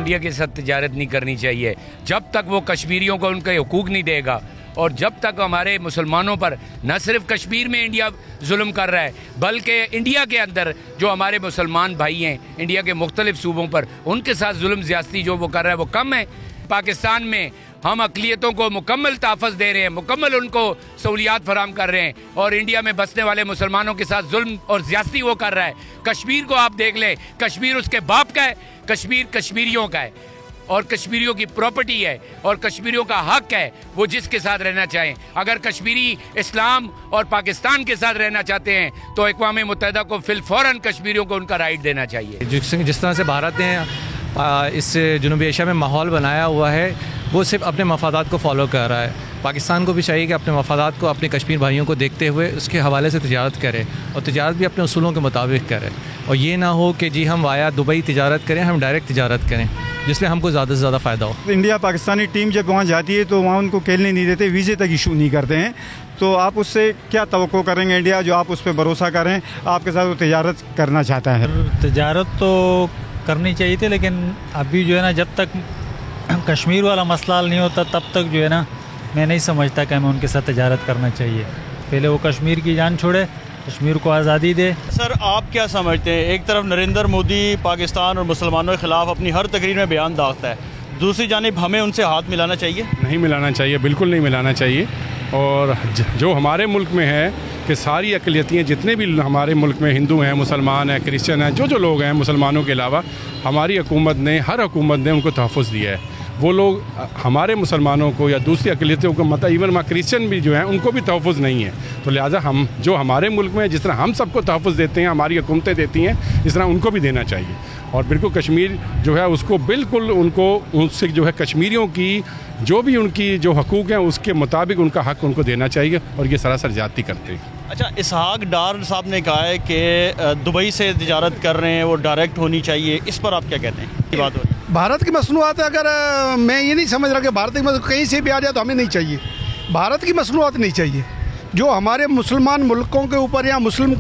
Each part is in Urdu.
انڈیا کے ساتھ تجارت نہیں کرنی چاہیے جب تک وہ کشمیریوں کو ان کے حقوق نہیں دے گا، اور جب تک ہمارے مسلمانوں پر نہ صرف کشمیر میں انڈیا ظلم کر رہا ہے بلکہ انڈیا کے اندر جو ہمارے مسلمان بھائی ہیں انڈیا کے مختلف صوبوں پر ان کے ساتھ ظلم زیادتی جو وہ کر رہا ہے وہ کم ہے۔ پاکستان میں ہم اقلیتوں کو مکمل تحفظ دے رہے ہیں، مکمل ان کو سہولیات فراہم کر رہے ہیں، اور انڈیا میں بسنے والے مسلمانوں کے ساتھ ظلم اور زیادتی وہ کر رہا ہے۔ کشمیر کو آپ دیکھ لیں، کشمیر اس کے باپ کا ہے، کشمیر کشمیریوں کا ہے اور کشمیریوں کی پراپرٹی ہے اور کشمیریوں کا حق ہے وہ جس کے ساتھ رہنا چاہیں۔ اگر کشمیری اسلام اور پاکستان کے ساتھ رہنا چاہتے ہیں تو اقوام متحدہ کو فی الفوراً کشمیریوں کو ان کا رائٹ دینا چاہیے۔ جس طرح سے بھارت نے اس جنوبی ایشیا میں ماحول بنایا ہوا ہے وہ صرف اپنے مفادات کو فالو کر رہا ہے۔ پاکستان کو بھی چاہیے کہ اپنے مفادات کو اپنے کشمیر بھائیوں کو دیکھتے ہوئے اس کے حوالے سے تجارت کرے، اور تجارت بھی اپنے اصولوں کے مطابق کرے، اور یہ نہ ہو کہ جی ہم وایا دبئی تجارت کریں، ہم ڈائریکٹ تجارت کریں جس میں ہم کو زیادہ سے زیادہ فائدہ ہو۔ انڈیا پاکستانی ٹیم جب وہاں جاتی ہے تو وہاں ان کو کھیلنے نہیں دیتے، ویزے تک ایشو نہیں کرتے ہیں، تو آپ اس سے کیا توقع کریں گے انڈیا جو آپ اس پہ بھروسہ کریں، آپ کے ساتھ وہ تجارت کرنا چاہتا ہے؟ تجارت تو کرنی چاہیے تھی، لیکن ابھی جو ہے نا جب تک کشمیر والا مسئلہ حل نہیں ہوتا تب تک جو ہے نا میں نہیں سمجھتا کہ ہمیں ان کے ساتھ تجارت کرنا چاہیے۔ پہلے وہ کشمیر کی جان چھوڑے، کشمیر کو آزادی دے۔ سر آپ کیا سمجھتے ہیں؟ ایک طرف نریندر مودی پاکستان اور مسلمانوں کے خلاف اپنی ہر تقریر میں بیان داغتا ہے، دوسری جانب ہمیں ان سے ہاتھ ملانا چاہیے؟ نہیں ملانا چاہیے، بالکل نہیں ملانا چاہیے۔ اور جو ہمارے ملک میں ہے کہ ساری اقلیتیں جتنے بھی ہمارے ملک میں ہندو ہیں، مسلمان ہیں، کرسچن ہیں، جو لوگ ہیں مسلمانوں کے علاوہ، ہماری حکومت نے، ہر حکومت نے ان کو تحفظ دیا ہے۔ وہ لوگ ہمارے مسلمانوں کو یا دوسری اقلیتوں کو مطلب ایون کرسچن بھی جو ہیں ان کو بھی تحفظ نہیں ہے، تو لہٰذا ہم جو ہمارے ملک میں جس طرح ہم سب کو تحفظ دیتے ہیں، ہماری حکومتیں دیتی ہیں، اس طرح ان کو بھی دینا چاہیے۔ اور بالکل کشمیر جو ہے اس کو بالکل ان کو اس سے جو ہے کشمیریوں کی جو بھی ان کی جو حقوق ہیں اس کے مطابق ان کا حق ان کو دینا چاہیے، اور یہ سراسر زیادتی کرتے ہیں۔ اچھا، اسحاق ڈار صاحب نے کہا ہے کہ دبئی سے تجارت کر رہے ہیں وہ ڈائریکٹ ہونی چاہیے، اس پر آپ کیا کہتے ہیں؟ یہ بات ہو رہی ہے بھارت کی مصنوعات، اگر میں یہ نہیں سمجھ رہا کہ بھارت کی کہیں سے بھی آ جائے تو ہمیں نہیں چاہیے، بھارت کی مصنوعات نہیں چاہیے۔ جو ہمارے مسلمان ملکوں کے اوپر یا مسلم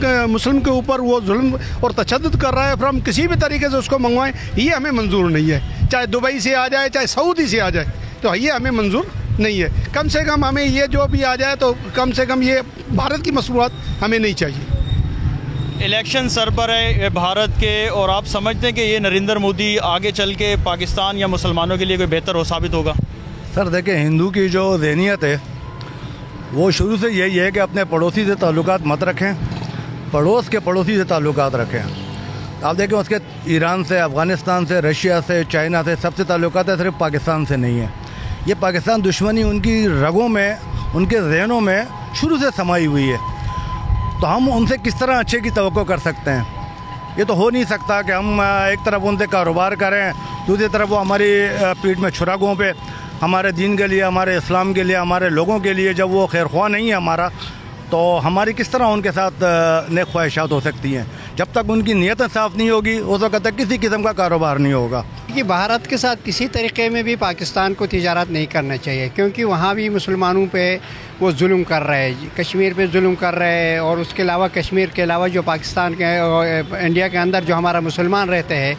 کے اوپر وہ ظلم اور تشدد کر رہا ہے، پھر ہم کسی بھی طریقے سے اس کو منگوائیں، یہ ہمیں منظور نہیں ہے۔ چاہے دبئی سے آ جائے، چاہے سعودی سے آ جائے، تو یہ ہمیں منظور نہیں ہے۔ کم سے کم ہمیں یہ جو بھی آ جائے تو کم سے کم یہ بھارت کی مصنوعات ہمیں نہیں چاہیے۔ الیکشن سر پر ہے بھارت کے، اور آپ سمجھتے ہیں کہ یہ نریندر مودی آگے چل کے پاکستان یا مسلمانوں کے لیے کوئی بہتر ہو ثابت ہوگا؟ سر دیکھیں، ہندو کی جو ذہنیت ہے وہ شروع سے یہی ہے کہ اپنے پڑوسی سے تعلقات مت رکھیں، پڑوس کے پڑوسی سے تعلقات رکھیں۔ آپ دیکھیں اس کے ایران سے، افغانستان سے، رشیا سے، چائنا سے سب سے تعلقات ہے، صرف پاکستان سے نہیں ہے۔ یہ پاکستان دشمنی ان کی رگوں میں، ان کے ذہنوں میں شروع سے سمائی ہوئی ہے، تو ہم ان سے کس طرح اچھے کی توقع کر سکتے ہیں؟ یہ تو ہو نہیں سکتا کہ ہم ایک طرف ان سے کاروبار کریں، دوسری طرف وہ ہماری پیٹھ میں چھراگوں پہ ہمارے دین کے لیے، ہمارے اسلام کے لیے، ہمارے لوگوں کے لیے جب وہ خیر خواہ نہیں ہے ہمارا، تو ہماری کس طرح ان کے ساتھ نیک خواہشات ہو سکتی ہیں؟ جب تک ان کی نیتیں صاف نہیں ہوگی اس وقت تک کسی قسم کا کاروبار نہیں ہوگا۔ کہ بھارت کے ساتھ کسی طریقے میں بھی پاکستان کو تجارت نہیں کرنا چاہیے، کیونکہ وہاں بھی مسلمانوں پہ وہ ظلم کر رہے ہیں، کشمیر پہ ظلم کر رہے ہیں، اور اس کے علاوہ کشمیر کے علاوہ جو پاکستان کے انڈیا کے اندر جو ہمارا مسلمان رہتے ہیں،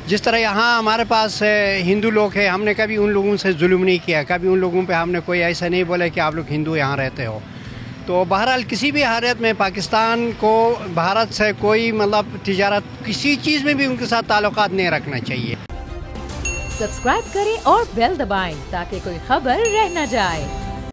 جس طرح یہاں ہمارے پاس ہندو لوگ ہیں، ہم نے کبھی ان لوگوں سے ظلم نہیں کیا، کبھی ان لوگوں پہ ہم نے کوئی ایسا نہیں بولا کہ آپ لوگ ہندو یہاں رہتے ہو۔ تو بہرحال کسی بھی حالت میں پاکستان کو بھارت سے کوئی مطلب تجارت کسی چیز میں بھی ان کے ساتھ تعلقات نہیں رکھنا چاہیے۔ سبسکرائب کریں اور بیل دبائیں تاکہ کوئی خبر رہ نہ جائے۔